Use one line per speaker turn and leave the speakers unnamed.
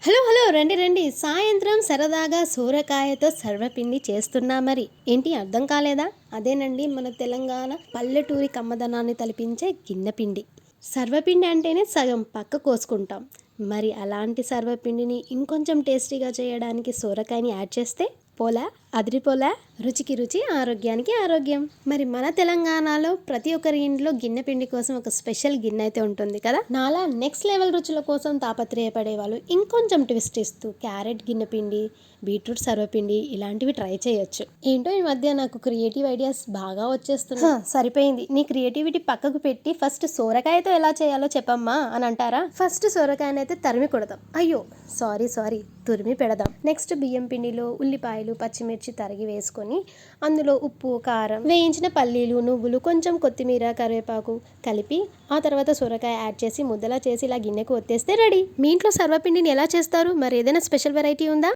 Hello hello రండి రండి, సాయంత్రం సరదాగా సోరకాయతో సర్వపిండి చేస్తున్నా. మరి ఏంటి అర్థం కాలేదా? అదేనండి మన తెలంగాణ పల్లెటూరి కమ్మదనాన్ని తలిపించే గిన్నెపిండి. సర్వపిండి అంటేనే సగం పక్క కోసుకుంటాం. మరి అలాంటి సర్వపిండిని ఇంకొంచెం టేస్టీగా చేయడానికి సోరకాయని యాడ్ చేస్తే పోలా, అదిరిపోలా, రుచికి రుచి, ఆరోగ్యానికి ఆరోగ్యం. మరి మన తెలంగాణలో ప్రతి ఒక్కరి ఇంట్లో గిన్నె పిండి కోసం ఒక స్పెషల్ గిన్నె అయితే ఉంటుంది కదా. నాలా నెక్స్ట్ లెవెల్ రుచుల కోసం తాపత్రయపడే వాళ్ళు ఇంకొంచెం ట్విస్ట్ ఇస్తూ క్యారెట్ గిన్నె పిండి, బీట్రూట్ సర్వపిండి ఇలాంటివి ట్రై చేయొచ్చు. ఏంటో ఈ మధ్య నాకు క్రియేటివ్ ఐడియాస్ బాగా వచ్చేస్తున్నా. సరిపోయింది, నీ క్రియేటివిటీ పక్కకు పెట్టి ఫస్ట్ సోరకాయతో ఎలా చేయాలో చెప్పమ్మా అని అంటారా? ఫస్ట్ సోరకాయని అయితే తరిమి కొడదాం. అయ్యో సారీ తురిమి పెడదాం. నెక్స్ట్ బియ్యం పిండిలో ఉల్లిపాయలు, పచ్చిమిర్చి తరిగి వేసుకొని అందులో ఉప్పు, కారం, వేయించిన పల్లీలు, నువ్వులు, కొంచెం కొత్తిమీర, కరివేపాకు కలిపి ఆ తర్వాత సొరకాయ యాడ్ చేసి ముద్దలా చేసి ఇలా గిన్నెకు ఒత్తేస్తే రెడీ. మీ ఇంట్లో సర్వపిండిని ఎలా చేస్తారు? మరి ఏదైనా స్పెషల్ వెరైటీ ఉందా?